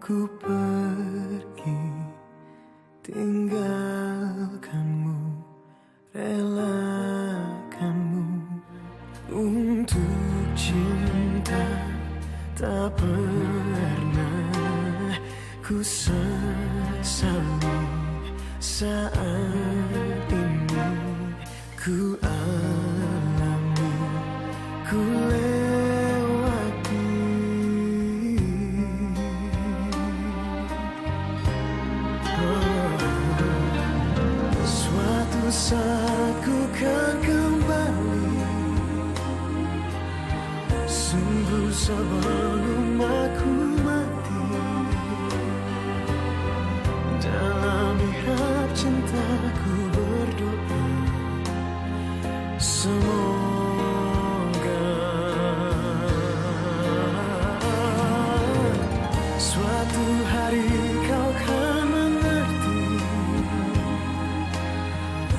ku pergi, tinggalkanmu, relakanmu untuk cinta. Tak pernah ku sesali saat ini ku alami, ku lewati. Suatu saat ku kan kembali, sungguh sebelum aku mati. Dalam mihrab cintaku berdoa, semoga suatu hari kau kan mengerti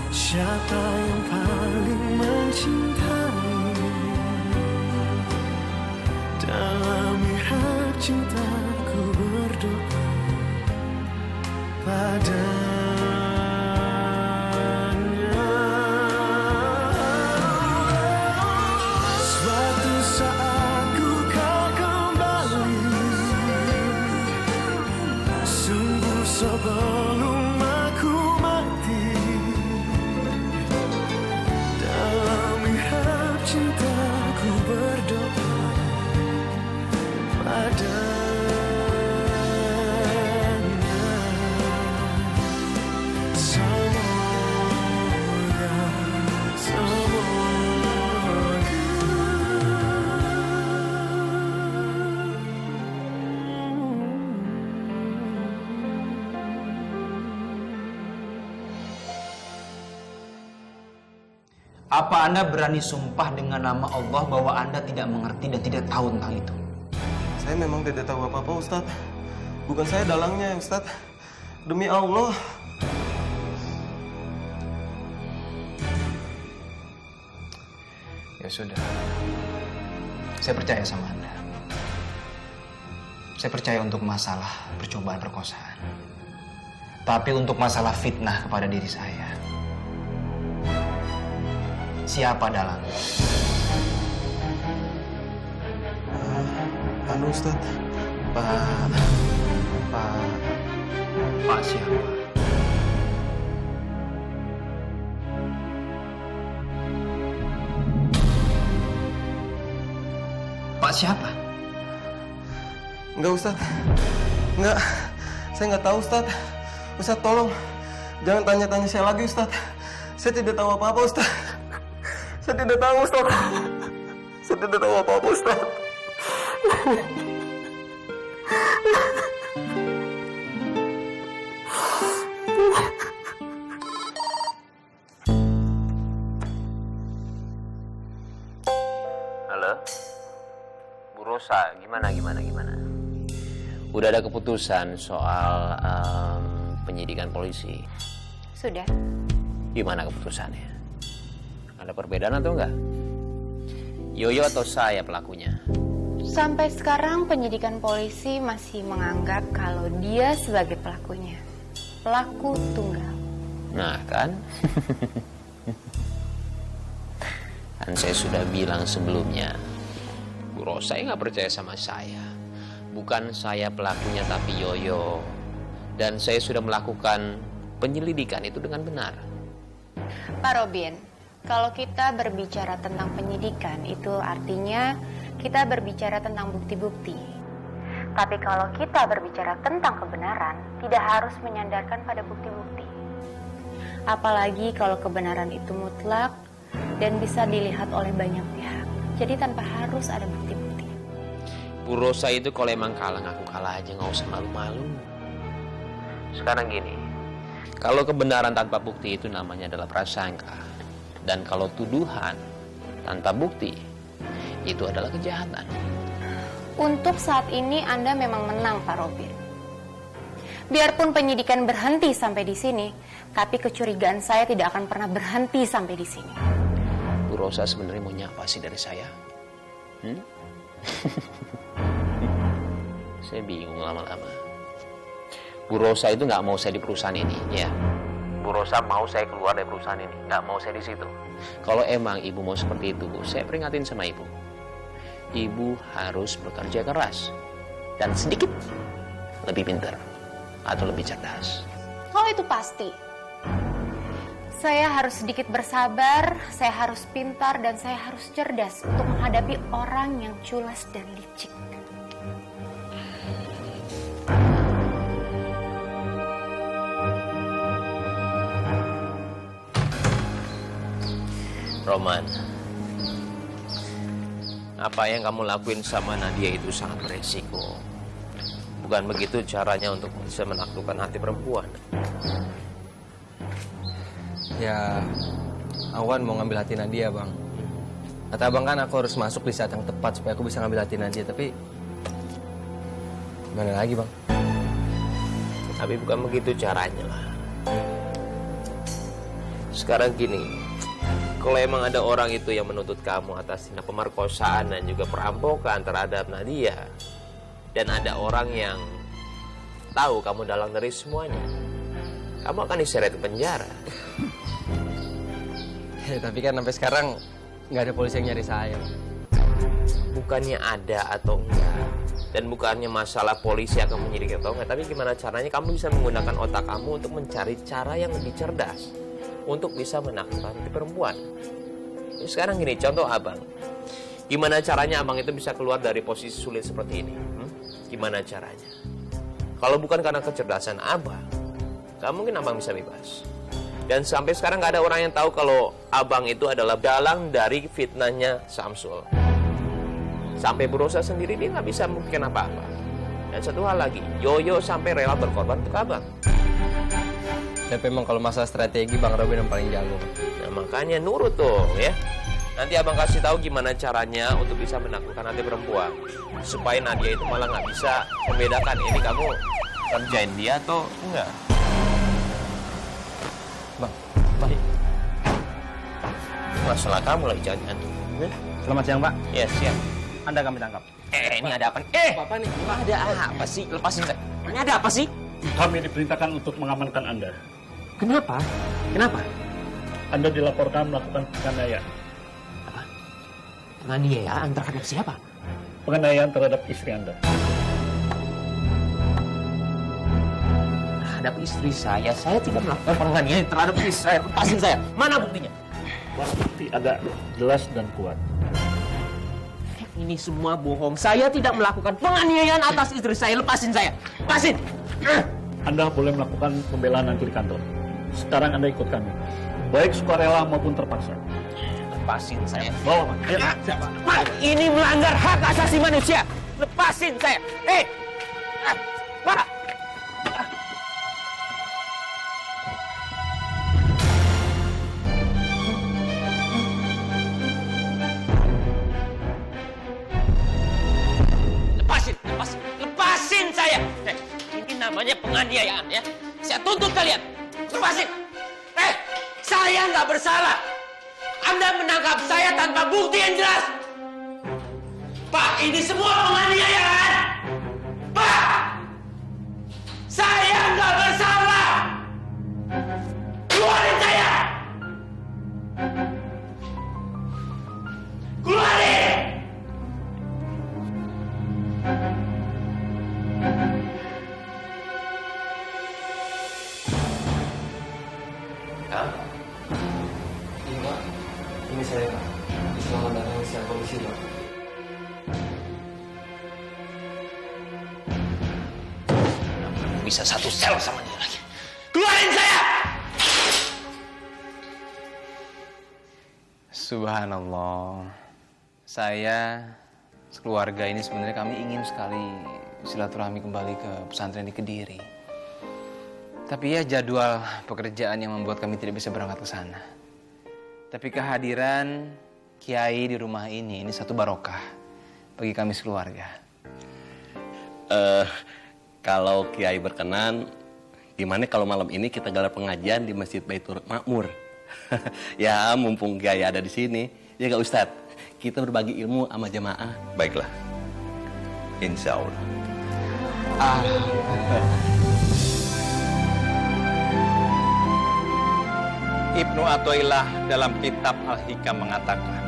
siapa yang paling mencintai. Dalam mihrab cintaku berdoa padanya. Suatu saat ku kan kembali, sungguh sebelum aku mati. Dalam mihrab cintaku berdoa padanya. Apa Anda berani sumpah dengan nama Allah bahwa Anda tidak mengerti dan tidak tahu tentang itu? Saya memang tidak tahu apa-apa, Ustadz. Bukan saya dalangnya, Ustadz. Demi Allah. Ya sudah. Saya percaya sama Anda. Saya percaya untuk masalah percobaan perkosaan. Tapi untuk masalah fitnah kepada diri saya, siapa dalangnya? Anu, Ustadz. Pak siapa? Pak siapa? Enggak, Ustadz. Enggak. Saya nggak tahu, Ustadz. Ustadz, tolong. Jangan tanya-tanya saya lagi, Ustadz. Saya tidak tahu apa-apa, Ustadz. Saya tidak tahu, Ustadz. Saya tidak tahu apa-apa, Ustadz. Halo, Bu Rosa, gimana? Udah ada keputusan soal penyidikan polisi? Sudah. Gimana keputusannya? Ada perbedaan atau enggak? Yoyo atau saya pelakunya? Sampai sekarang penyidikan polisi masih menganggap kalau dia sebagai pelakunya. Pelaku tunggal. Nah kan? Kan saya sudah bilang sebelumnya, Bu Rosa nggak percaya sama saya. Bukan saya pelakunya tapi Yoyo. Dan saya sudah melakukan penyelidikan itu dengan benar. Pak Robin, kalau kita berbicara tentang penyidikan itu artinya kita berbicara tentang bukti-bukti. Tapi kalau kita berbicara tentang kebenaran, tidak harus menyandarkan pada bukti-bukti. Apalagi kalau kebenaran itu mutlak dan bisa dilihat oleh banyak pihak. Jadi tanpa harus ada bukti-bukti. Bu Rosa itu kalau emang kalah, ngaku kalah aja, nggak usah malu-malu. Sekarang gini, kalau kebenaran tanpa bukti itu namanya adalah prasangka. Dan kalau tuduhan tanpa bukti, itu adalah kejahatan. Untuk saat ini Anda memang menang, Pak Robin. Biarpun penyidikan berhenti sampai di sini, tapi kecurigaan saya tidak akan pernah berhenti sampai di sini. Bu Rosa sebenarnya mau nyapa sih dari saya? Saya bingung lama-lama. Bu Rosa itu nggak mau saya di perusahaan ini, ya. Bu Rosa mau saya keluar dari perusahaan ini, nggak mau saya di situ. Kalau emang ibu mau seperti itu, Bu, saya peringatin sama ibu. Ibu harus bekerja keras dan sedikit lebih pintar atau lebih cerdas. Oh, itu pasti. Saya harus sedikit bersabar, saya harus pintar, dan saya harus cerdas untuk menghadapi orang yang culas dan licik. Roman, apa yang kamu lakuin sama Nadia itu sangat beresiko. Bukan begitu caranya untuk bisa menaklukkan hati perempuan. Ya, Awan mau ngambil hati Nadia, Bang. Kata Abang kan aku harus masuk di saat yang tepat supaya aku bisa ngambil hati Nadia, tapi gimana lagi, Bang? Tapi bukan begitu caranya lah. Sekarang gini, kalau emang ada orang itu yang menuntut kamu atas tindak pemerkosaan dan juga perampokan terhadap Nadia, dan ada orang yang tahu kamu dalang dari semuanya, kamu akan diseret ke penjara. Ya, tapi kan sampai sekarang nggak ada polisi yang nyari saya. Bukannya ada atau enggak, dan bukannya masalah polisi akan menyidik atau enggak, tapi gimana caranya kamu bisa menggunakan otak kamu untuk mencari cara yang lebih cerdas untuk bisa menaklukkan hati perempuan. Ya, sekarang gini, contoh Abang, gimana caranya Abang itu bisa keluar dari posisi sulit seperti ini? Gimana caranya? Kalau bukan karena kecerdasan Abang, gak mungkin Abang bisa bebas. Dan sampai sekarang gak ada orang yang tahu kalau Abang itu adalah dalang dari fitnahnya Samsul. Sampai Bu Rosa sendiri dia gak bisa membuktikan apa-apa. Dan satu hal lagi, Yoyo sampai rela berkorban untuk Abang. Tapi memang kalau masalah strategi Bang Robin yang paling jago. Nah makanya nurut dong ya. Nanti Abang kasih tahu gimana caranya untuk bisa menaklukkan hati perempuan. Supaya Nadia itu malah gak bisa membedakan ini kamu kerjain dia atau enggak. Bang, Masalah kamu lagi jangan. Selamat siang, Pak. Ya siap. Anda kami tangkap. Ini ada apa? apa nih? Ada apa sih? Lepasin saya. Ini ada apa sih? Kami diperintahkan untuk mengamankan Anda. Kenapa? Kenapa? Anda dilaporkan melakukan penganiayaan. Penganiayaan terhadap siapa? Penganiayaan terhadap istri Anda. Terhadap istri saya tidak melakukan penganiayaan terhadap istri saya. Lepasin saya. Mana buktinya? Barang bukti ada jelas dan kuat. Ini semua bohong. Saya tidak melakukan penganiayaan atas istri saya. Lepasin saya. Lepasin. Anda boleh melakukan pembelaan nanti di kantor. Sekarang Anda ikut kami. Baik sukarela maupun terpaksa. Lepasin saya. Bawa, Pak. Ayo. Pak, ini melanggar hak asasi manusia. Lepasin saya. Pak. Lepasin saya. Ini namanya penganiayaan ya. Saya tuntut kalian. Lepasin. Saya nggak bersalah. Anda menangkap saya tanpa bukti yang jelas. Pak, ini semua penganiayaan. Pak, saya nggak bersalah. Keluarin saya. Keluarin. Enggak, ini saya, Pak. Selamat datang di polisi, Pak. Bisa satu sel sama dia lagi. Keluarin saya! Subhanallah. Saya sekeluarga ini sebenarnya kami ingin sekali silaturahmi kembali ke pesantren di Kediri. Tapi ya jadwal pekerjaan yang membuat kami tidak bisa berangkat ke sana. Tapi kehadiran Kiai di rumah ini satu barokah bagi kami sekeluarga. Kalau Kiai berkenan, gimana kalau malam ini kita gelar pengajian di Masjid Baitur Makmur? Ya, mumpung Kiai ada di sini. Ya nggak Ustadz, kita berbagi ilmu sama jamaah. Baiklah, insya Allah. Ibnu Athaillah dalam kitab Al-Hikam mengatakan,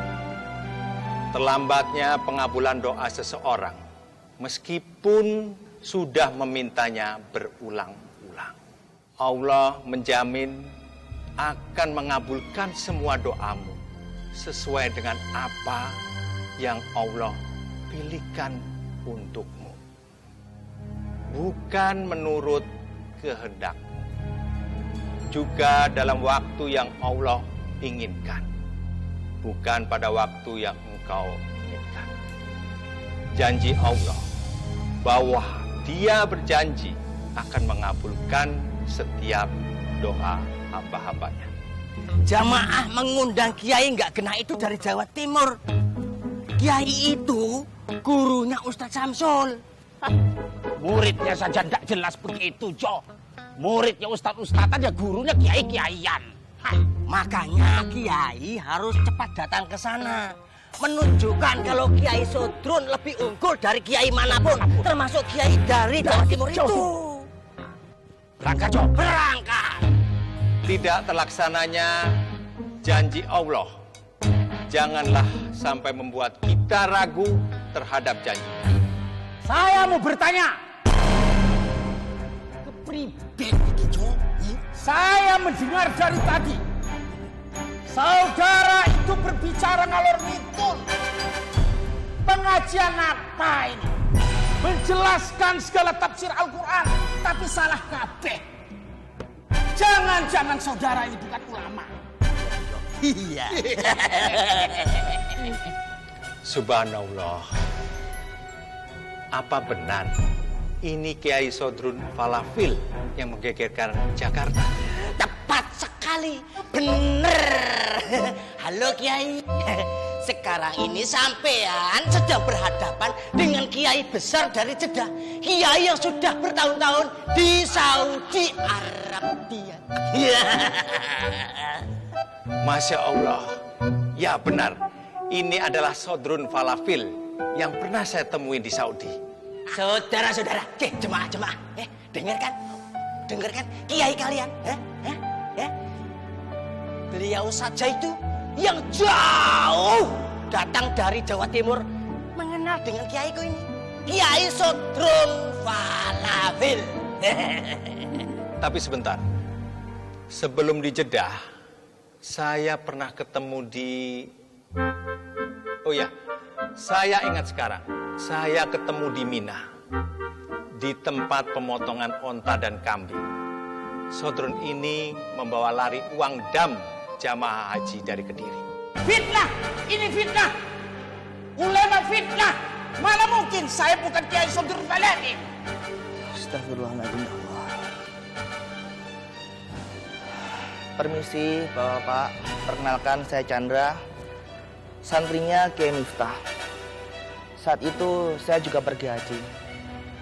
terlambatnya pengabulan doa seseorang meskipun sudah memintanya berulang-ulang. Allah menjamin akan mengabulkan semua doamu sesuai dengan apa yang Allah pilihkan untukmu, bukan menurut kehendakmu, juga dalam waktu yang Allah inginkan, bukan pada waktu yang engkau inginkan. Janji Allah bahwa Dia berjanji akan mengabulkan setiap doa hamba-hambanya. Jamaah mengundang kiai nggak kena itu dari Jawa Timur. Kiai itu gurunya Ustadz Samsul. Muridnya saja tidak jelas begitu, Jo. Muridnya Ustadz aja, gurunya kiai-kiaian. Makanya kiai harus cepat datang ke sana, menunjukkan kalau Kiai Sodrun lebih unggul dari kiai manapun, termasuk kiai dari Jawa Timur itu. Berangkat, Jo. Berangkat. Tidak terlaksananya janji Allah, janganlah sampai membuat kita ragu terhadap janji. Saya mau bertanya. Kepribet iki, Jo? Saya mendengar dari tadi saudara itu berbicara ngalor ngidul. Pengajian apa ini? Menjelaskan segala tafsir Al-Quran, tapi salah kabeh. Jangan-jangan saudara ini bukan ulama. Iya. Subhanallah. Apa benar ini Kiai Sodrun Falafil yang menggegerkan Jakarta? Tepat sekali, bener. Halo Kiai. Sekarang ini sampean sedang berhadapan dengan kiai besar dari Jeddah. Kiai yang sudah bertahun-tahun di Saudi Arabia. Masya Allah. Ya benar, ini adalah Sodrun Falafil yang pernah saya temui di Saudi. Saudara-saudara, jemaah-jemaah, dengarkan kiai kalian. Beliau saja itu yang jauh datang dari Jawa Timur mengenal dengan kiaiku ini, Kiai Sodrun Falafil. Tapi sebentar, sebelum di Jeddah, saya pernah ketemu di... Oh ya, saya ingat sekarang, saya ketemu di Mina, di tempat pemotongan onta dan kambing. Sodrun ini membawa lari uang dam jamaah haji dari Kediri. Fitnah! Ini fitnah! Ulama fitnah! Mana mungkin saya bukan Kiai Sodrun Falafil? Astagfirullahaladzim, Allah. Permisi Bapak, perkenalkan saya Chandra, santrinya Kiai Miftah. Saat itu saya juga pergi haji,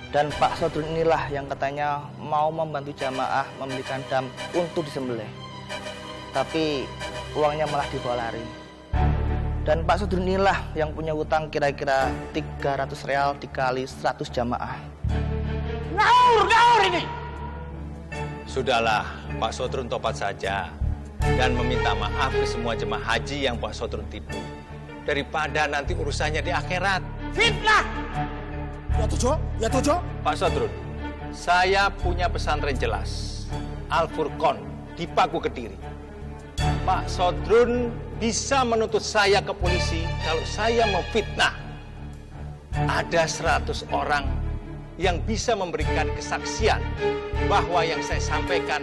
dan Pak Sodrun inilah yang katanya mau membantu jamaah membelikan dam untuk disembelih. Tapi uangnya malah dibawa lari. Dan Pak Sodrun inilah yang punya hutang kira-kira 300 real dikali 100 jamaah. Ngaur ini! Sudahlah, Pak Sodrun tobat saja dan meminta maaf ke semua jemaah haji yang Pak Sodrun tipu, daripada nanti urusannya di akhirat. Fitnah! Ya tujuh. Pak Sodrun, saya punya pesantren jelas, Al-Furqon di Paku Kediri. Pak Sodrun bisa menuntut saya ke polisi kalau saya memfitnah. Ada 100 orang yang bisa memberikan kesaksian bahwa yang saya sampaikan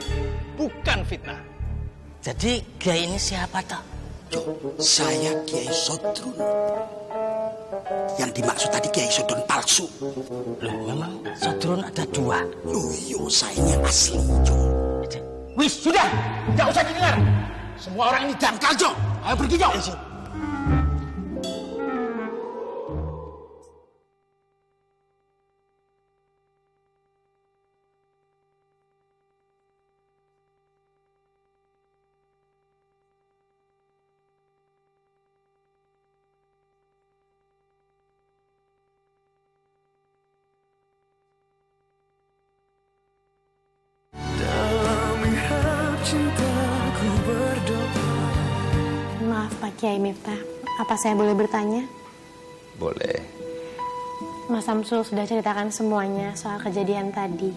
bukan fitnah. Jadi Kiai ini siapa toh? Saya Kiai Sodrun. Yang dimaksud tadi Kiai Sodrun palsu. Loh, memang Sodrun ada 2. Loh, saya yang asli, Jo. Wis, sudah, tidak usah didengar. Semua orang ini dangkal, Jo. Ayo pergi, Jo. Dalam mihab cintaku berdoa. Kiai Miftah, apa saya boleh bertanya? Boleh. Mas Samsul sudah ceritakan semuanya soal kejadian tadi.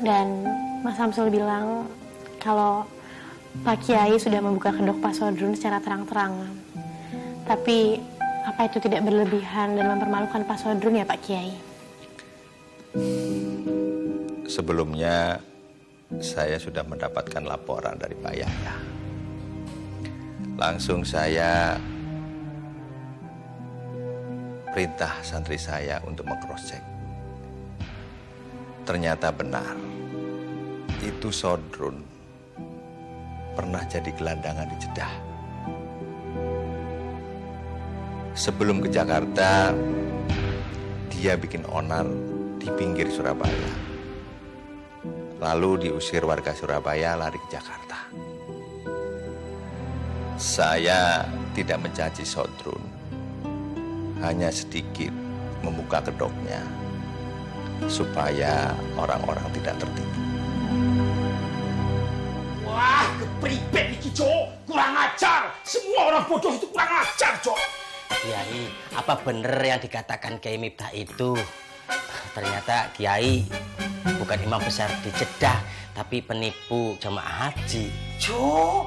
Dan Mas Samsul bilang kalau Pak Kiai sudah membuka kedok Pak Sodrun secara terang-terangan. Tapi apa itu tidak berlebihan dan mempermalukan Pak Sodrun ya Pak Kiai? Sebelumnya saya sudah mendapatkan laporan dari Pak Yahya. Langsung saya perintah santri saya untuk meng-cross-check. Ternyata benar, itu Sodrun pernah jadi gelandangan di Jeddah. Sebelum ke Jakarta, dia bikin onar di pinggir Surabaya. Lalu diusir warga Surabaya lari ke Jakarta. Saya tidak mencaci Sodrun, hanya sedikit membuka kedoknya supaya orang-orang tidak tertipu. Wah, kepribet iki, Jo. Kurang ajar. Semua orang bodoh itu kurang ajar, Jo. Kiai, apa bener yang dikatakan Kiai Miftah itu? Ternyata Kiai bukan imam besar di Jeddah, tapi penipu jamaah haji. Jo,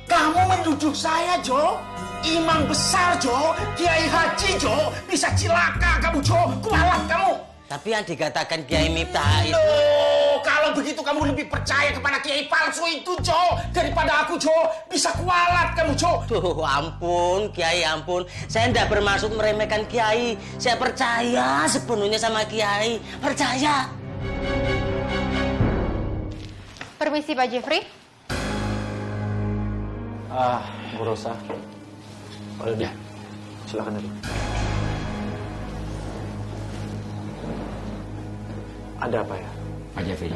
kamu menduduh saya, Jo. Imam besar, Jo. Kiai haji, Jo. Bisa cilaka kamu, Jo. Kualat kamu. Tapi yang dikatakan Kiai Miftah itu... Loh, kalau begitu kamu lebih percaya kepada Kiai palsu itu, Jo, daripada aku, Jo. Bisa kualat kamu, Jo. Tuh, ampun, Kiai, ampun. Saya tidak bermaksud meremehkan Kiai. Saya percaya sepenuhnya sama Kiai. Percaya. Permisi Pak Jeffrey. Bu Rosa. Kalau dia, silakan dulu. Ada apa ya? Pak Jeffrey,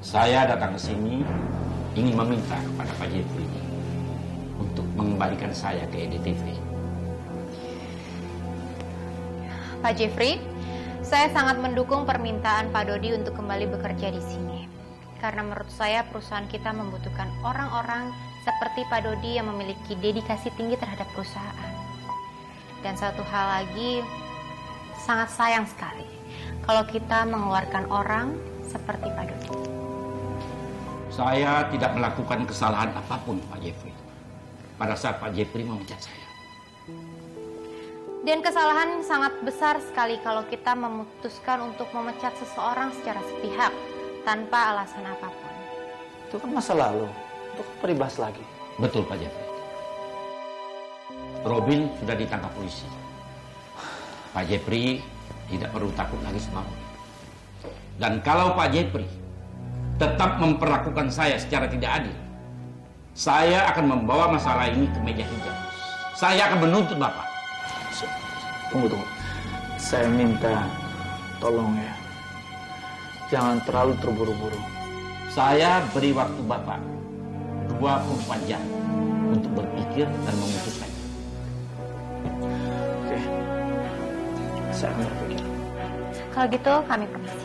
saya datang ke sini ingin meminta kepada Pak Jeffrey untuk mengembalikan saya ke EDTV. Pak Jeffrey, saya sangat mendukung permintaan Pak Dodi untuk kembali bekerja di sini. Karena menurut saya perusahaan kita membutuhkan orang-orang seperti Pak Dodi yang memiliki dedikasi tinggi terhadap perusahaan. Dan satu hal lagi, sangat sayang sekali kalau kita mengeluarkan orang seperti Pak Dodi. Saya tidak melakukan kesalahan apapun, Pak Jeffrey, pada saat Pak Jeffrey memecat saya. Dan kesalahan sangat besar sekali kalau kita memutuskan untuk memecat seseorang secara sepihak tanpa alasan apapun. Itu kan masa lalu. Itu kan peribahas lagi. Betul, Pak Jeffrey. Robin sudah ditangkap polisi. Pak Jeffrey tidak perlu takut lagi sama Robin. Dan kalau Pak Jeffrey tetap memperlakukan saya secara tidak adil, saya akan membawa masalah ini ke meja hijau. Saya akan menuntut Bapak. Tunggu. Saya minta tolong ya. Jangan terlalu terburu-buru. Saya beri waktu Bapak 24 jam untuk berpikir dan memutuskan. Oke. Saya akan berpikir. Kalau gitu kami permisi.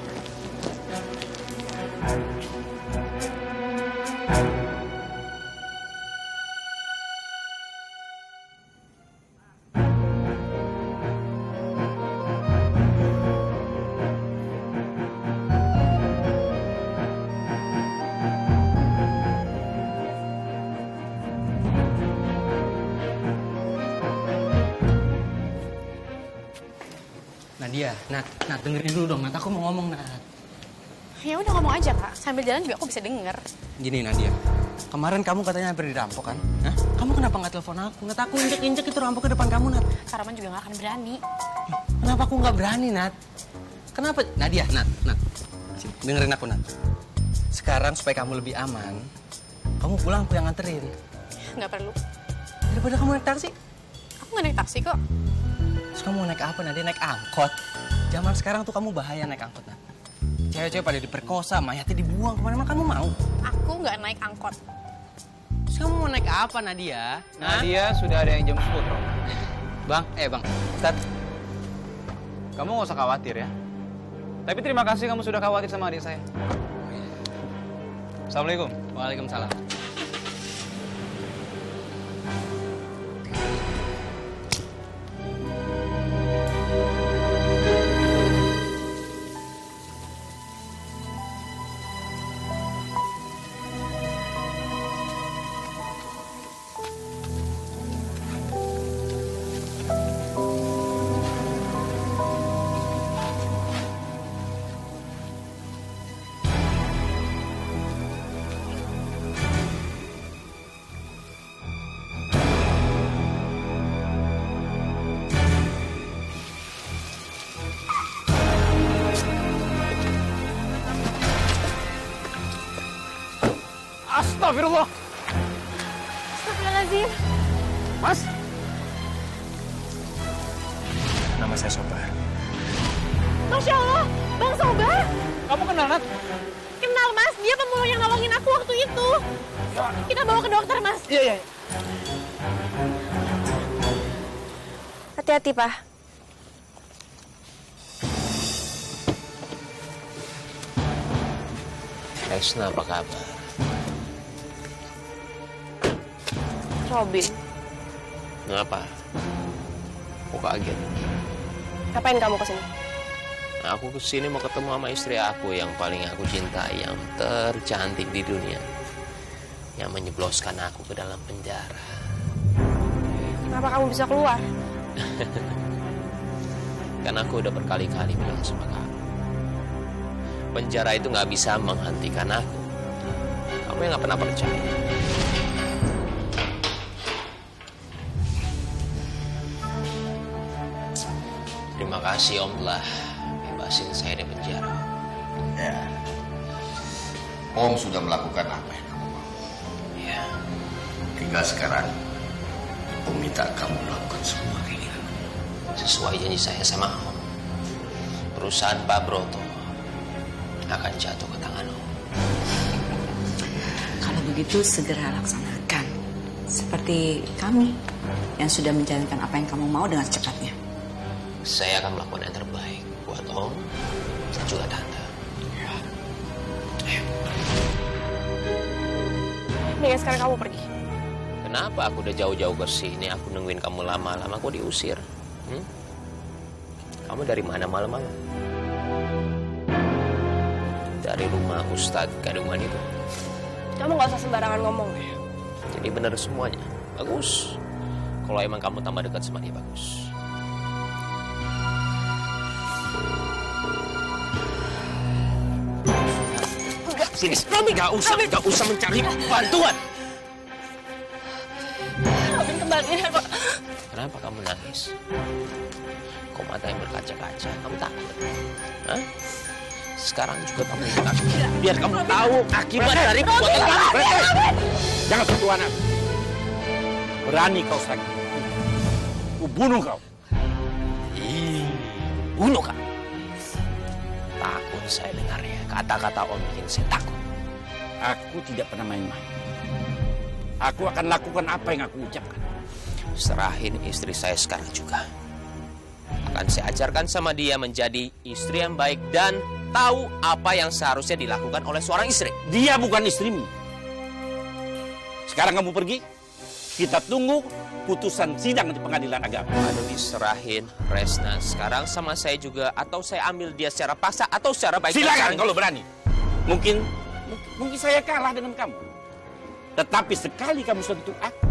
Nadia, Nat, dengerin dulu dong, Nat. Aku mau ngomong, Nat. Ya udah ngomong aja Kak, sambil jalan juga aku bisa denger. Gini, Nadia. Kemarin kamu katanya hampir dirampok kan? Hah? Kamu kenapa nggak telepon aku? Nat, aku injek-injek itu rampok ke depan kamu, Nat. Karaman juga gak akan berani. Kenapa aku nggak berani, Nat? Kenapa? Nadia, Nat. Sini, dengerin aku, Nat. Sekarang supaya kamu lebih aman, kamu pulang aku yang nganterin. Gak perlu. Daripada kamu naik taksi. Aku gak naik taksi kok. Terus kamu mau naik apa, Nadia? Naik angkot. Zaman sekarang tuh kamu bahaya naik angkot, Nat. Cewek-cewek pada diperkosa, mayatnya dibuang kemana-mana. Kamu mau? Aku gak naik angkot. Terus kamu mau naik apa, Nadia? Nadia sudah ada yang jemput, Rom. Bang, Ustaz. Kamu nggak usah khawatir ya. Tapi terima kasih kamu sudah khawatir sama adik saya. Assalamualaikum. Waalaikumsalam. Astagfirullah. Astagfirullahaladzim. Mas. Nama saya Sobar. Masya Allah, Bang Sobar. Kamu kenal, Nat? Kenal, Mas. Dia pemulung yang nolongin aku waktu itu. Kita bawa ke dokter, Mas. Iya, iya. Hati-hati, Pak. Resna, apa kabar? Robin, Ngapa? Kok kaget? ngapain kamu kesini? Aku kesini mau ketemu sama istri aku yang paling aku cintai, yang tercantik di dunia, yang menyebloskan aku ke dalam penjara. Kenapa kamu bisa keluar? Karena aku udah berkali-kali bilang sama kamu, penjara itu nggak bisa menghentikan aku. Kamu yang nggak pernah percaya. Terima kasih Om telah bebasin saya dari penjara. Ya. Om sudah melakukan apa yang kamu mau. Ya. Tinggal sekarang Om minta kamu melakukan semua keinginan. Sesuai janji saya sama Om, perusahaan Pak Broto akan jatuh ke tangan Om. Kalau begitu segera laksanakan. Seperti kami yang sudah menjalankan apa yang kamu mau dengan secepatnya. Saya akan melakukan yang terbaik buat Om dan juga Tante. Ya. Nih, sekarang kamu pergi. Kenapa aku udah jauh-jauh ke sini, aku nungguin kamu lama-lama, aku diusir? Kamu dari mana malam-malam? Dari rumah Ustadz Gadungan itu. Kamu nggak usah sembarangan ngomong. Jadi benar semuanya. Bagus. Kalau emang kamu tambah dekat sama dia, bagus. Sini, gak usah mencari bantuan. Robin, kembaliin Pak. Kenapa kamu nangis? Kok mata yang berkaca-kaca? Kamu takut? Hah? Sekarang juga kamu takut. Biar kamu tahu akibat dari perbuatan kamu. Jangan sentuh anak. Berani kau sakit. Ku bunuh kau. Bunuh kau. Takut saya dengarnya. Kata-kata Om bikin saya takut. Aku tidak pernah main-main. Aku akan lakukan apa yang aku ucapkan. Serahin istri saya sekarang juga. Akan saya ajarkan sama dia menjadi istri yang baik dan tahu apa yang seharusnya dilakukan oleh seorang istri. Dia bukan istrimu. Sekarang kamu pergi. Kita tunggu putusan sidang di pengadilan agama. Aduh, diserahin Resna sekarang sama saya juga, atau saya ambil dia secara paksa atau secara baik. Silakan kalau berani. Mungkin saya kalah dengan kamu. Tetapi sekali kamu sentuh aku,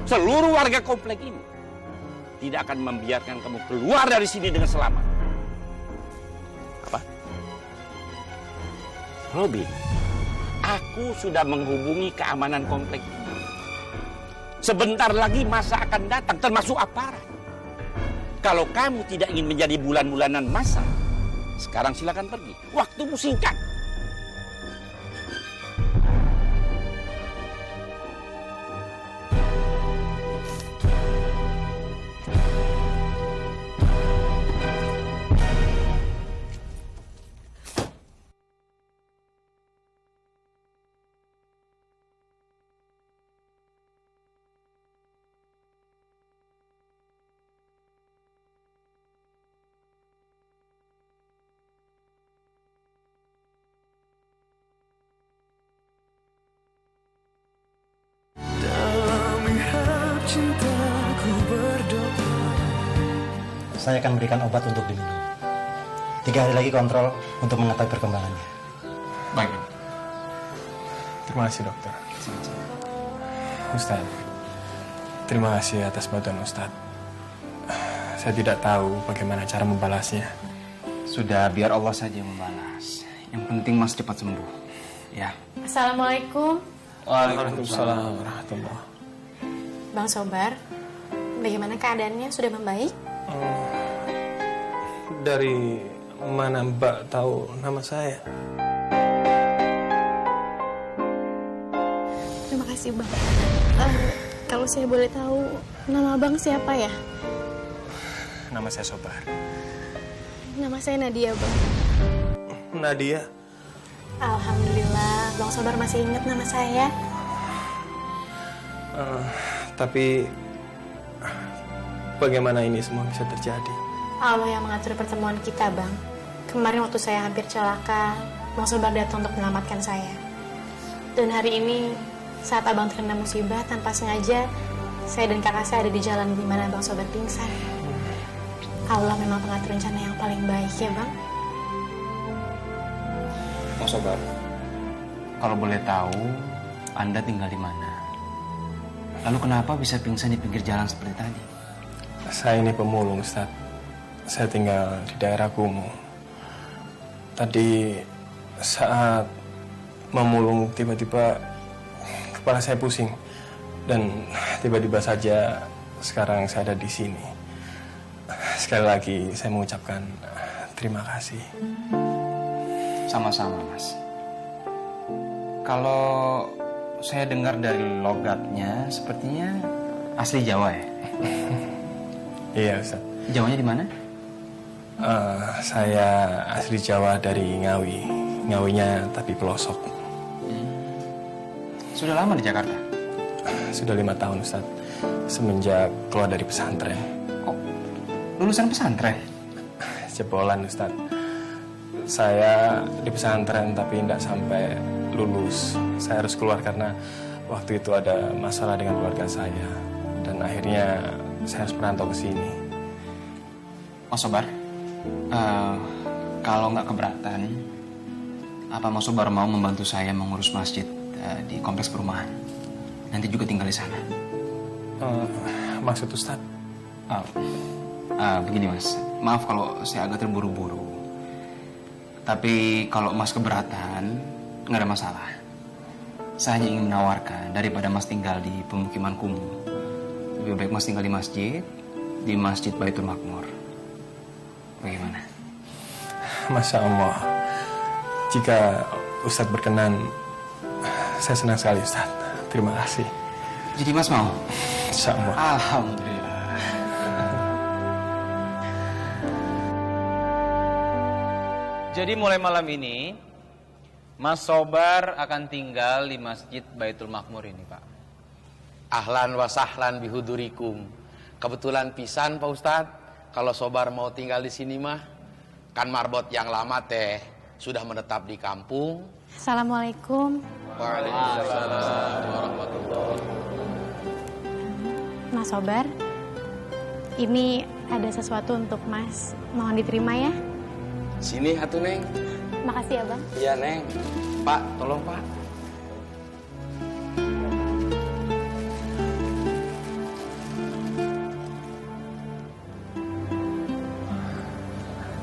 seluruh warga komplek ini tidak akan membiarkan kamu keluar dari sini dengan selamat. Apa? Robin, aku sudah menghubungi keamanan komplek ini. Sebentar lagi masa akan datang, termasuk aparat. Kalau kamu tidak ingin menjadi bulan-bulanan masa, sekarang silakan pergi. Waktumu singkat. saya akan berikan obat untuk diminum. 3 hari lagi kontrol untuk mengetahui perkembangannya. Baik, dok. Terima kasih, dokter. Ustaz, terima kasih atas bantuan Ustaz. Saya tidak tahu bagaimana cara membalasnya. Sudah, biar Allah saja yang membalas. Yang penting Mas cepat sembuh. Ya. Assalamualaikum. Waalaikumsalam warahmatullahi. Bang Sobar, bagaimana keadaannya? Sudah membaik? Dari mana Mbak tahu nama saya? Terima kasih, Bang. Kalau saya boleh tahu, nama Bang siapa ya? Nama saya Sobar. Nama saya Nadia, Bang. Nadia? Alhamdulillah, Bang Sobar masih ingat nama saya. Tapi bagaimana ini semua bisa terjadi? Allah yang mengatur pertemuan kita, Bang. Kemarin waktu saya hampir celaka, Bang Sobar datang untuk menyelamatkan saya. Dan hari ini, saat Abang terkena musibah, tanpa sengaja, saya dan kakak saya ada di jalan di mana Bang Sobar pingsan. Allah memang pengatur rencana yang paling baik, ya, Bang? Bang Sobar, kalau boleh tahu, Anda tinggal di mana? Lalu kenapa bisa pingsan di pinggir jalan seperti tadi? Saya ini pemulung, Ustaz. Saya tinggal di daerah kumuh. Tadi saat memulung tiba-tiba kepala saya pusing. Dan tiba-tiba saja sekarang saya ada di sini. Sekali lagi saya mengucapkan terima kasih. Sama-sama, Mas. Kalau saya dengar dari logatnya, sepertinya asli Jawa ya? Iya, Ustaz. Jawanya di mana? Saya asli Jawa dari Ngawi. Ngawinya tapi pelosok. Sudah lama di Jakarta? Sudah 5 tahun, Ustaz. Semenjak keluar dari pesantren. Oh, lulusan pesantren? Jebolan, Ustaz. Saya di pesantren tapi tidak sampai lulus. Saya harus keluar karena waktu itu ada masalah dengan keluarga saya. Dan akhirnya saya harus merantau ke sini. Mas Sobar, kalau nggak keberatan, apa Mas Sobar mau membantu saya mengurus masjid di kompleks perumahan? Nanti juga tinggal di sana. Maksud Ustaz? Begini, Mas. Maaf kalau saya agak terburu-buru. Tapi kalau Mas keberatan, nggak ada masalah. Saya hanya ingin menawarkan daripada Mas tinggal di pemukiman kumuh, lebih baik Mas tinggal di masjid Baitul Makmur. Bagaimana? Masya Allah. Jika Ustadz berkenan, saya senang sekali, Ustadz. Terima kasih. Jadi Mas mau? Insya Allah. Alhamdulillah. Jadi mulai malam ini, Mas Sobar akan tinggal di Masjid Baitul Makmur ini, Pak. Ahlan wa sahlan bihudurikum. Kebetulan pisan, Pak Ustadz. Kalau Sobar mau tinggal di sini mah, kan marbot yang lama teh sudah menetap di kampung. Assalamualaikum. Waalaikumsalam warahmatullahi. Mas Sobar, ini ada sesuatu untuk Mas. Mohon diterima ya. Sini atuh, Neng. Makasih ya, Bang. Iya, Neng. Pak, tolong, Pak.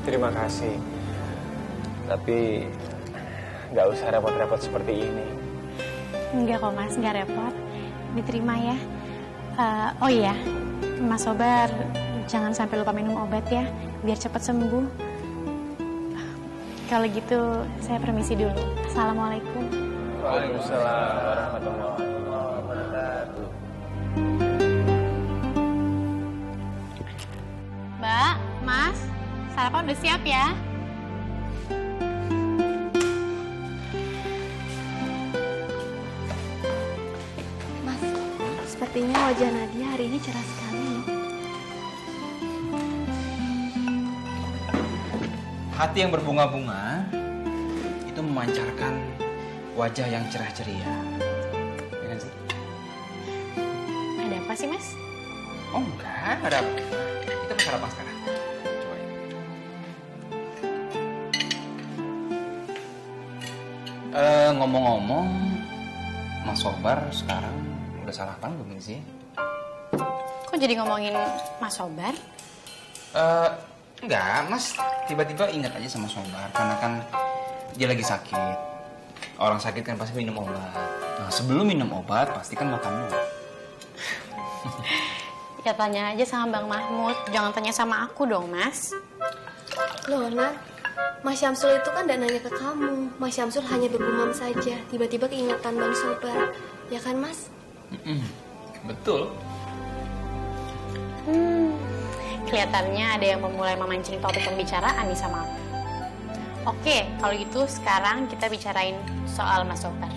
Terima kasih. Tapi nggak usah repot-repot seperti ini. Enggak kok, Mas. Nggak repot. Diterima ya. Oh iya, Mas Sobar, jangan sampai lupa minum obat ya, biar cepat sembuh. Kalau gitu, saya permisi dulu. Assalamualaikum. Waalaikumsalam warahmatullahi wabarakatuh. Mbak, Mas, sarapan udah siap ya? Mas, sepertinya wajah Nadia hari ini cerah sekali loh. Hati yang berbunga-bunga itu memancarkan wajah yang cerah ceria. Ya kan sih? Ada apa sih, Mas? Oh enggak, ada apa. Kita mau sarapan sekarang. Ngomong-ngomong, Mas Sobar sekarang udah sarapan belum sih? Kok jadi ngomongin Mas Sobar? Enggak, Mas tiba-tiba ingat aja sama Sobar karena kan dia lagi sakit. Orang sakit kan pasti minum obat. Nah, sebelum minum obat pasti kan makan dulu. Ya tanya aja sama Bang Mahmud, jangan tanya sama aku dong, Mas. Loh, Nat, Mas Syamsul itu kan gak nanya ke kamu. Mas Syamsul hanya bergumam saja, tiba-tiba keingatan Bang Sobar. Ya kan, Mas? Betul. Kelihatannya ada yang memulai memancing topik pembicaraan nih sama aku. Oke, kalau gitu sekarang kita bicarain soal Mas Sobar.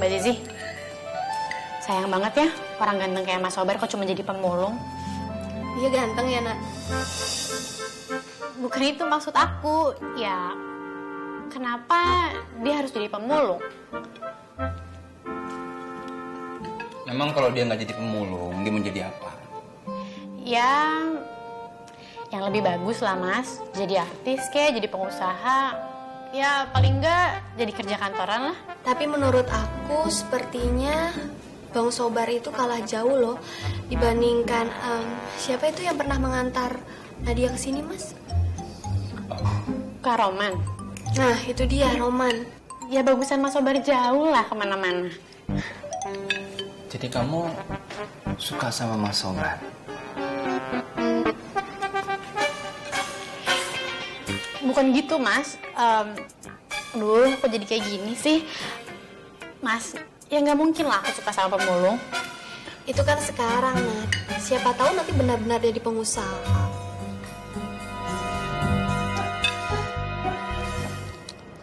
Mbak Zizi, sayang banget ya orang ganteng kayak Mas Sobar kok cuma jadi pemulung. Dia ganteng ya, Nak? Bukan itu maksud aku. Ya, kenapa dia harus jadi pemulung? Memang kalau dia nggak jadi pemulung, dia mau jadi apa? Ya, yang lebih bagus lah, Mas. Jadi artis kayak, jadi pengusaha. Ya, paling nggak jadi kerja kantoran lah. Tapi menurut aku sepertinya Bang Sobar itu kalah jauh loh dibandingkan siapa itu yang pernah mengantar Nadia ke sini, Mas? Kak Roman. Nah, itu dia, Roman. Ya bagusan Mas Sobar jauh lah kemana-mana. Jadi kamu suka sama Mas Sobar? Bukan gitu, Mas. Aduh, kok jadi kayak gini sih? Mas, ya nggak mungkin lah aku suka sama pemulung. Itu kan sekarang, Nat. Siapa tahu nanti benar-benar jadi pengusaha.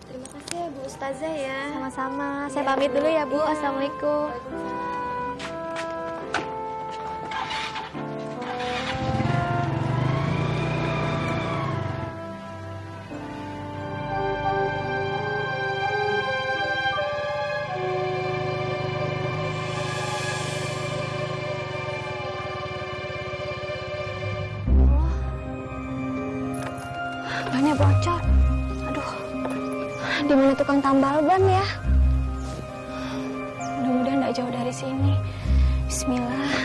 Terima kasih ya, Bu Ustazah ya. Sama-sama. Saya pamit dulu ya, Bu. Assalamualaikum. Bannya bocor. Aduh, di mana tukang tambal ban ya? Mudah-mudahan nggak jauh dari sini. Bismillah.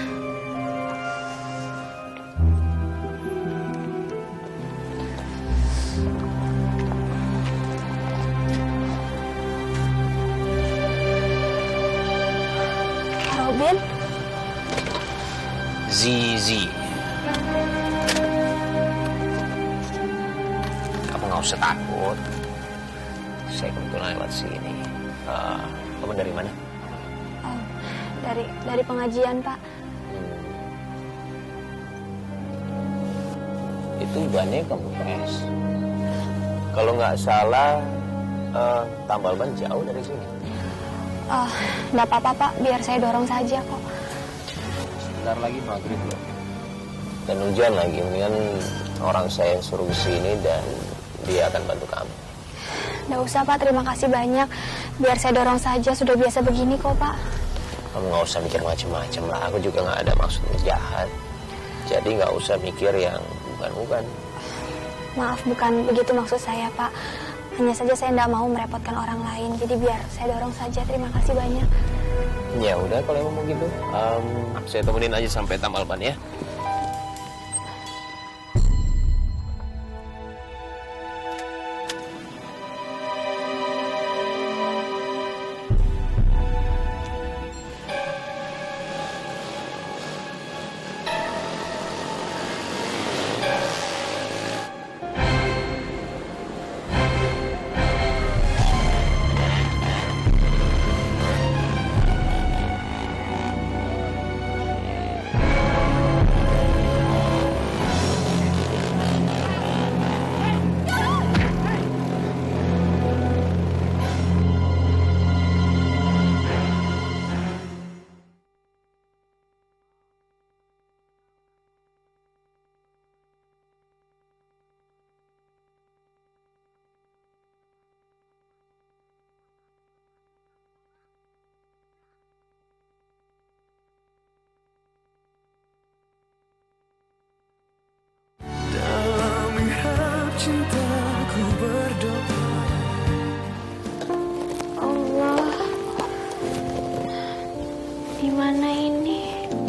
Robin? Zizi. Nggak usah takut. Saya kebetulan lewat sini. Kamu dari mana? Oh, dari pengajian, Pak. Itu bannya kempes. Kalau nggak salah, tambal ban jauh dari sini. Oh, nggak apa-apa, Pak. Biar saya dorong saja kok. Sebentar lagi maghrib loh. Dan hujan lagi, mendingan orang saya yang suruh kesini dan dia akan bantu kamu. Nggak usah, Pak. Terima kasih banyak. Biar saya dorong saja. Sudah biasa begini kok, Pak. Kamu nggak usah mikir macam-macam lah. Aku juga nggak ada maksud jahat. Jadi nggak usah mikir yang bukan-bukan. Maaf, bukan begitu maksud saya, Pak. Hanya saja saya nggak mau merepotkan orang lain. Jadi biar saya dorong saja. Terima kasih banyak. Ya udah kalau emang mau gitu. Saya temenin aja sampai tambal ban ya.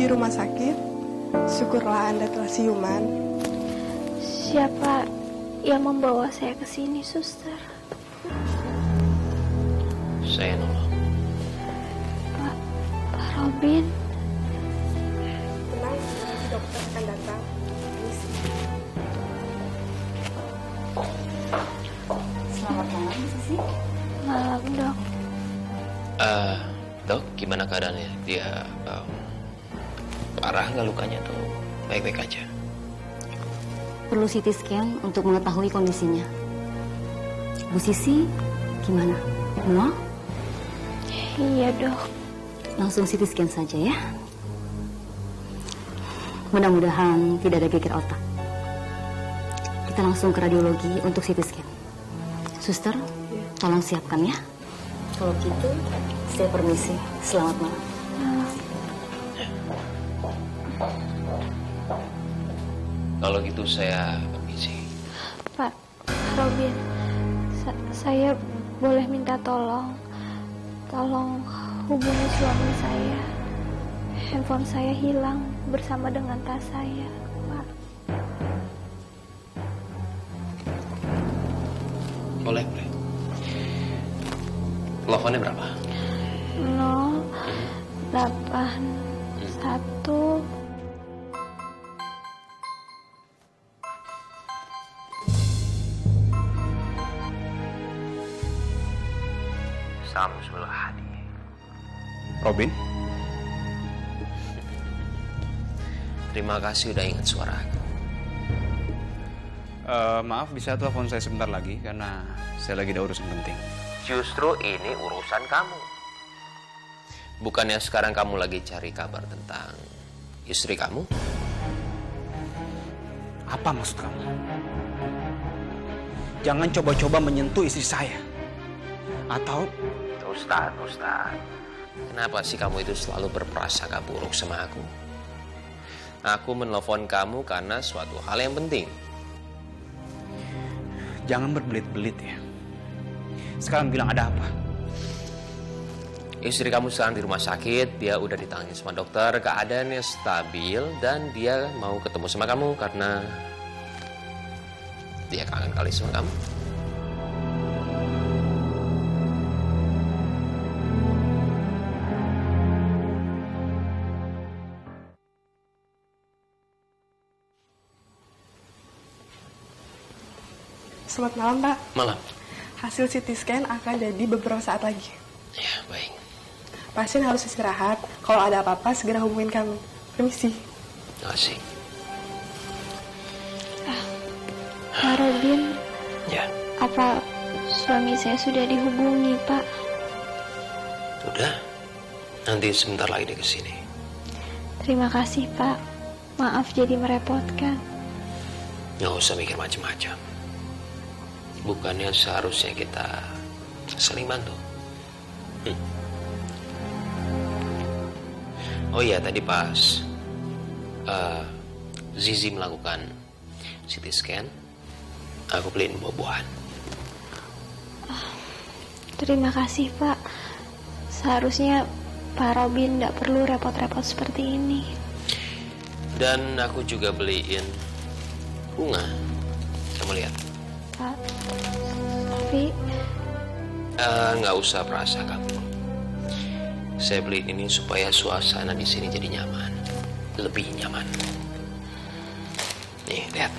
di rumah sakit. Syukurlah Anda telah siuman. Siapa yang membawa saya ke sini, suster? Saya nolong. Pak Robin. Tenang, nanti dokter akan datang. Selamat malam, Sisi. Malam, Dok. Dok, gimana keadaannya? Dia parah nggak lukanya atau baik-baik aja? Perlu CT scan untuk mengetahui kondisinya. Bu Sisi, gimana? Mual? Iya, Dok. Langsung CT scan saja ya. Mudah-mudahan tidak ada geger otak. Kita langsung ke radiologi untuk CT scan. Suster, tolong siapkan ya. Kalau gitu, saya permisi. Selamat malam. Kalau gitu saya permisi. Pak Robin, saya boleh minta tolong hubungi suami saya. Handphone saya hilang bersama dengan tas saya, Pak. Boleh. Teleponnya berapa? 081. Samsul Hadi. Robin? Terima kasih udah ingat suara aku. Maaf, bisa telepon saya sebentar lagi karena saya lagi ada urusan penting. Justru ini urusan kamu. Bukannya sekarang kamu lagi cari kabar tentang istri kamu? Apa maksud kamu? Jangan coba-coba menyentuh istri saya. Atau... Ustaz, kenapa sih kamu itu selalu berprasangka buruk sama aku? Aku menelpon kamu karena suatu hal yang penting. Jangan berbelit-belit ya. Sekarang bilang ada apa? Istri kamu sekarang di rumah sakit, dia udah ditangani sama dokter, keadaannya stabil, dan dia mau ketemu sama kamu karena dia kangen kali sama kamu. Selamat malam, Pak. Malam. Hasil CT scan akan jadi beberapa saat lagi. Ya, baik. Pasien harus istirahat. Kalau ada apa-apa, segera hubungin kami. Permisi. Terima kasih. Pak Robin. Ya. Apa suami saya sudah dihubungi, Pak? Udah. Nanti sebentar lagi dia kesini. Terima kasih, Pak. Maaf jadi merepotkan. Nggak usah mikir macam-macam. Bukannya seharusnya kita saling bantu. Oh iya, tadi pas Zizi melakukan CT scan, aku beliin buah-buahan. Terima kasih, Pak. Seharusnya Pak Robin tidak perlu repot-repot seperti ini. Dan aku juga beliin bunga. Kamu lihat. Pak, tapi... Nggak usah perasa kamu. Saya beli ini supaya suasana di sini jadi nyaman, lebih nyaman. Nih, lihat.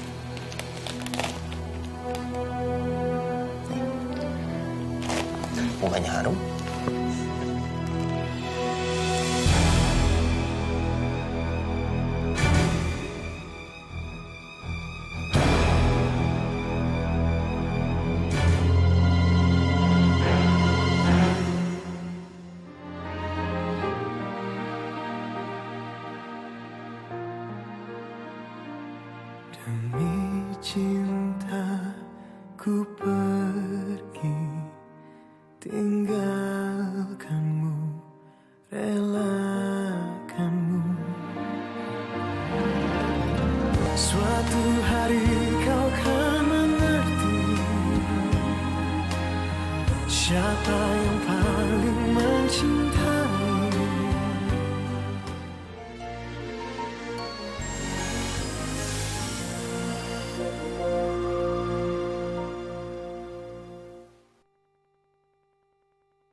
Bunganya harum. Demi cinta ku pergi tinggal